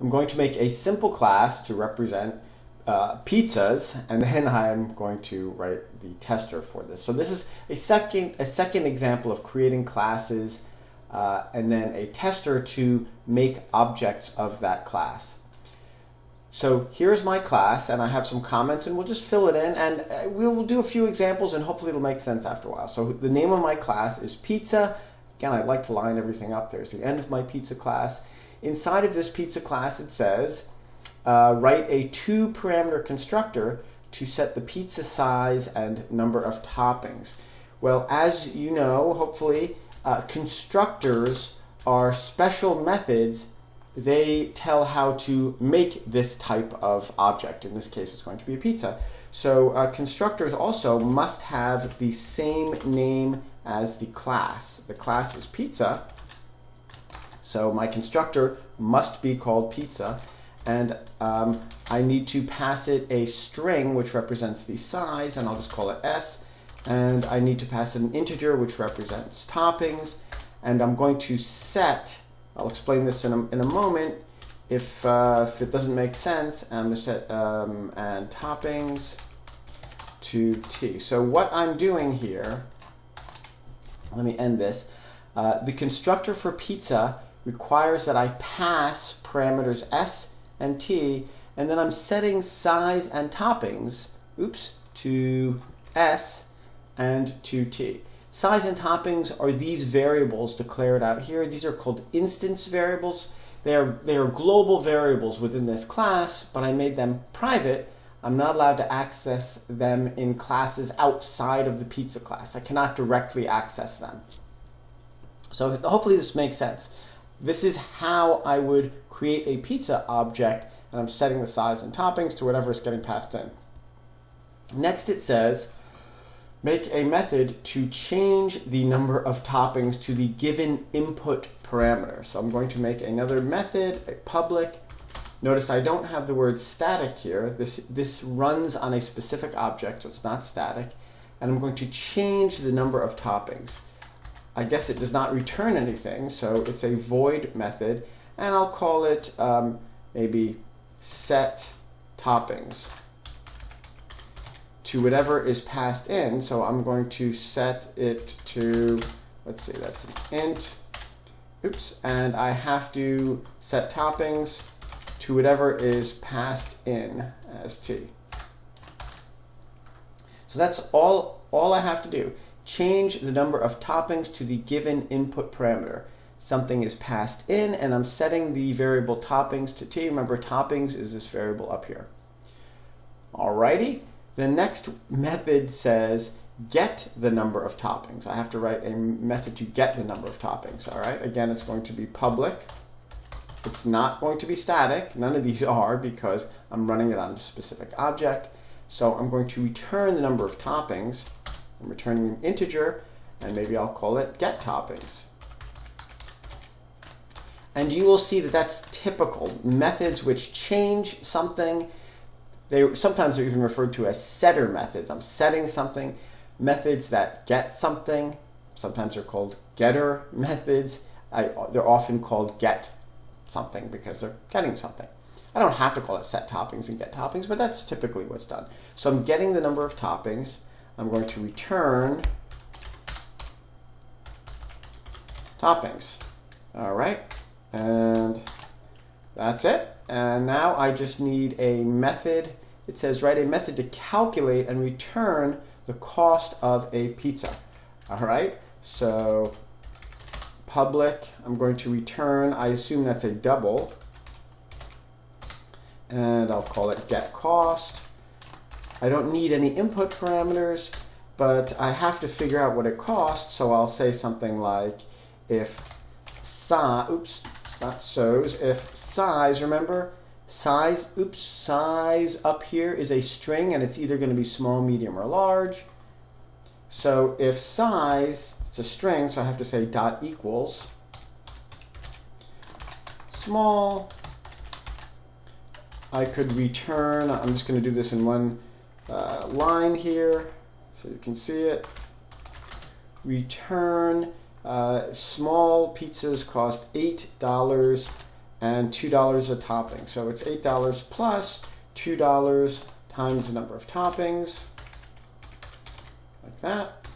I'm going to make a simple class to represent pizzas, and then I'm going to write the tester for this. So this is a second example of creating classes and then a tester to make objects of that class. So here's my class, and I have some comments, and we'll just fill it in, and we'll do a few examples, and hopefully it'll make sense after a while. So the name of my class is pizza. Again, I'd like to line everything up. There's the end of my pizza class. Inside of this pizza class, it says, write a 2-parameter constructor to set the pizza size and number of toppings. Well, as you know, hopefully, constructors are special methods. They tell how to make this type of object. In this case, it's going to be a pizza. So constructors also must have the same name as the class. The class is pizza, so my constructor must be called pizza. And I need to pass it a string which represents the size, and I'll just call it S. And I need to pass it an integer which represents toppings. And I'm going to set, I'll explain this in a moment, if it doesn't make sense, I'm going to set and toppings to T. So what I'm doing here, let me end this. The constructor for pizza requires that I pass parameters S and T, and then I'm setting size and toppings, to S and to T. Size and toppings are these variables declared out here. These are called instance variables. They are global variables within this class, but I made them private. I'm not allowed to access them in classes outside of the pizza class. I cannot directly access them. So hopefully this makes sense. This is how I would create a pizza object, and I'm setting the size and toppings to whatever is getting passed in. Next it says, make a method to change the number of toppings to the given input parameter. So I'm going to make another method, a public. Notice I don't have the word static here. This runs on a specific object, so it's not static. And I'm going to change the number of toppings. I guess it does not return anything, so it's a void method. And I'll call it maybe set toppings to whatever is passed in. So I'm going to set it to, let's see, that's an int. And I have to set toppings to whatever is passed in as T. So that's all I have to do. Change the number of toppings to the given input parameter. Something is passed in, and I'm setting the variable toppings to T. Remember, toppings is this variable up here. Alrighty. The next method says get the number of toppings. I have to write a method to get the number of toppings. All right. Again, it's going to be public. It's not going to be static. None of these are, because I'm running it on a specific object. So I'm going to return the number of toppings. I'm returning an integer, and maybe I'll call it get toppings. And you will see that that's typical. Methods which change something, sometimes they're even referred to as setter methods. I'm setting something. Methods that get something, sometimes they're called getter methods. They're often called get something because they're getting something. I don't have to call it set toppings and get toppings, but that's typically what's done. So I'm getting the number of toppings. I'm going to return toppings. All right, and that's it. And now I just need a method. It says write a method to calculate and return the cost of a pizza. All right, so public, I'm going to return, I assume that's a double, and I'll call it get cost. I don't need any input parameters, but I have to figure out what it costs, so I'll say something like if size, if size, remember, size up here is a string, and it's either going to be small, medium, or large. So if size, it's a string, so I have to say dot equals small. I could return, I'm just going to do this in one line here so you can see it. Return small pizzas cost $8 and $2 a topping. So it's $8 plus $2 times the number of toppings, like that.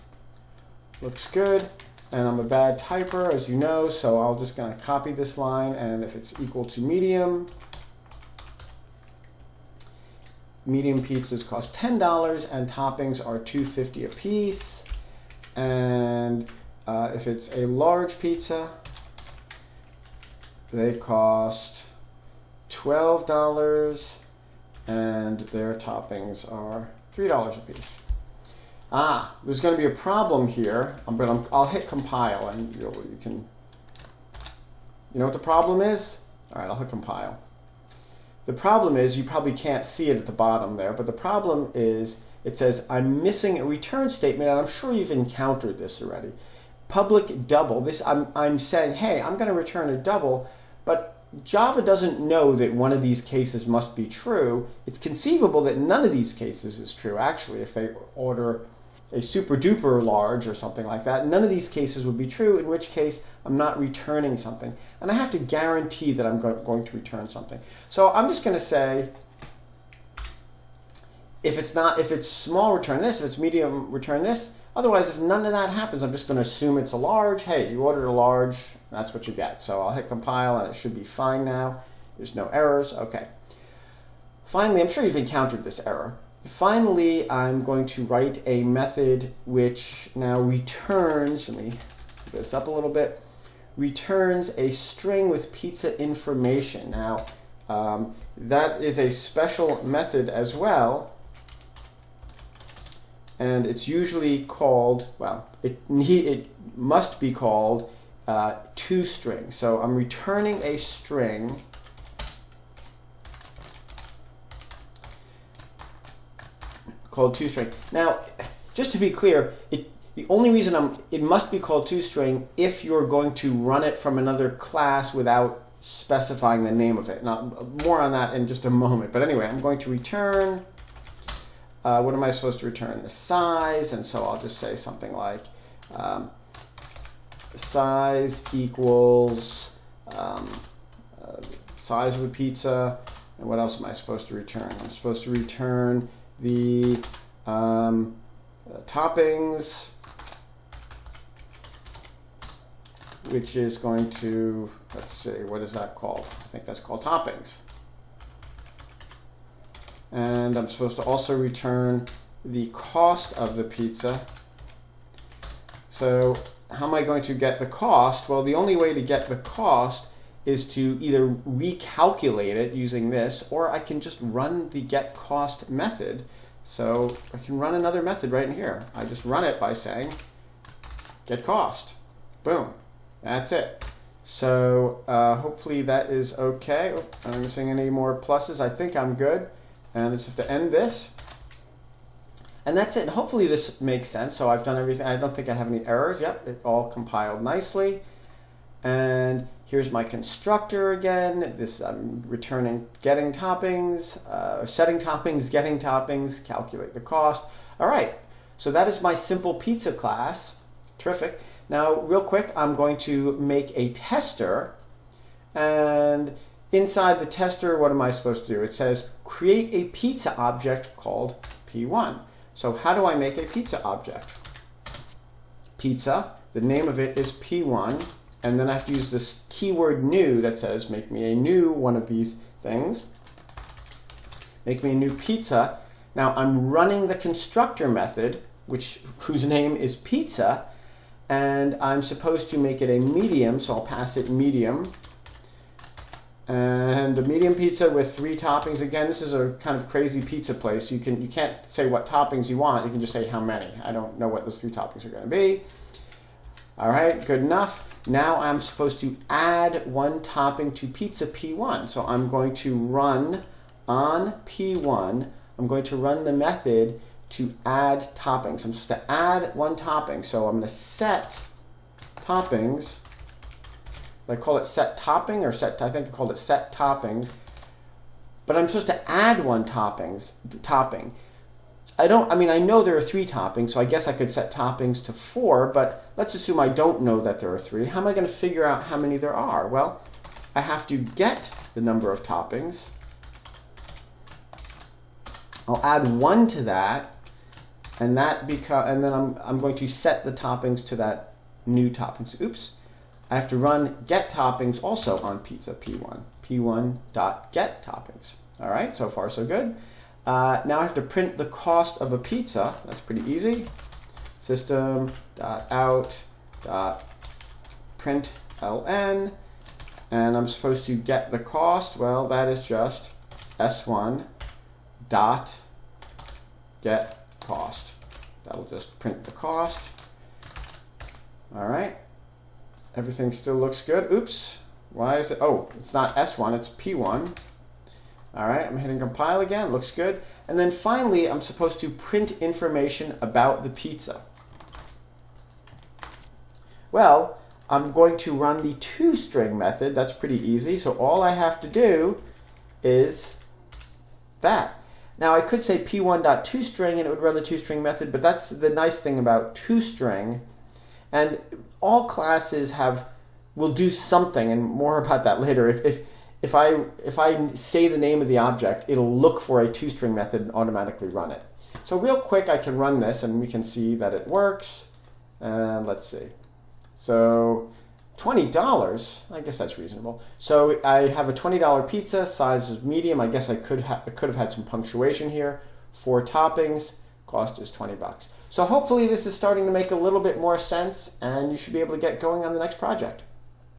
Looks good. And I'm a bad typer, as you know, so I'll just gonna copy this line, and if it's equal to medium pizzas cost $10 and toppings are $2.50 a piece. And if it's a large pizza, they cost $12 and their toppings are $3 a piece. There's going to be a problem here, but I'll hit compile, and you can. You know what the problem is? All right, I'll hit compile. The problem is, you probably can't see it at the bottom there, but the problem is it says I'm missing a return statement, and I'm sure you've encountered this already. Public double. This I'm saying, hey, I'm going to return a double, but Java doesn't know that one of these cases must be true. It's conceivable that none of these cases is true. Actually, if they order a super duper large or something like that, none of these cases would be true, in which case I'm not returning something. And I have to guarantee that I'm going to return something. So I'm just going to say, if it's small, return this. If it's medium, return this. Otherwise, if none of that happens, I'm just going to assume it's a large. Hey, you ordered a large, that's what you get. So I'll hit compile, and it should be fine now. There's no errors. Okay. Finally, I'm sure you've encountered this error. Finally, I'm going to write a method which now returns, let me put this up a little bit, returns a string with pizza information. Now, that is a special method as well, and it's usually called, well, it must be called toString. So I'm returning a string called toString. Now, just to be clear, the only reason it must be called toString if you're going to run it from another class without specifying the name of it. Now, more on that in just a moment. But anyway, I'm going to return, what am I supposed to return? The size, and so I'll just say something like size equals size of the pizza, and what else am I supposed to return? I'm supposed to return the toppings, which is going to, let's see, what is that called? I think that's called toppings. And I'm supposed to also return the cost of the pizza. So how am I going to get the cost? Well, the only way to get the cost is to either recalculate it using this, or I can just run the getCost method. So I can run another method right in here. I just run it by saying getCost. Boom. That's it. So hopefully that is okay. Oh, am I missing any more pluses? I think I'm good. And I just have to end this. And that's it. Hopefully this makes sense. So I've done everything. I don't think I have any errors. Yep, it all compiled nicely. And here's my constructor again. This I'm returning getting toppings, setting toppings, getting toppings, calculate the cost. All right, so that is my simple pizza class. Terrific. Now, real quick, I'm going to make a tester. And inside the tester, what am I supposed to do? It says create a pizza object called P1. So how do I make a pizza object? Pizza, the name of it is P1. And then I have to use this keyword new that says make me a new one of these things. Make me a new pizza. Now I'm running the constructor method, whose name is pizza, and I'm supposed to make it a medium, so I'll pass it medium. And a medium pizza with 3 toppings. Again, this is a kind of crazy pizza place. You can't say what toppings you want. You can just say how many. I don't know what those 3 toppings are going to be. All right, good enough. Now I'm supposed to add 1 topping to pizza P1. So I'm going to run on P1. I'm going to run the method to add toppings. I'm supposed to add 1 topping. So I'm going to set toppings. Did I call it set topping or set? I think I called it set toppings. But I'm supposed to add 1 topping. I know there are 3 toppings, so I guess I could set toppings to 4, but let's assume I don't know that there are 3. How am I going to figure out how many there are? Well, I have to get the number of toppings. I'll add 1 to that, and then I'm going to set the toppings to that new toppings. Oops. I have to run get toppings also on pizza p1 toppings. All right, so far so good. Now I have to print the cost of a pizza. That's pretty easy. System.out.println, and I'm supposed to get the cost. Well, that is just s1 dot get cost. That'll just print the cost. All right. Everything still looks good. Oops. Why is it? Oh, it's not S1, it's P1. All right, I'm hitting compile again. Looks good. And then finally, I'm supposed to print information about the pizza. Well, I'm going to run the toString method. That's pretty easy. So all I have to do is that. Now I could say p1.toString and it would run the toString method, but that's the nice thing about toString. And all classes will do something, and more about that later. If I say the name of the object, it'll look for a toString method and automatically run it. So real quick, I can run this, and we can see that it works. Let's see. So $20, I guess that's reasonable. So I have a $20 pizza, size is medium. I guess I could have had some punctuation here. 4 toppings, cost is $20. So hopefully this is starting to make a little bit more sense, and you should be able to get going on the next project.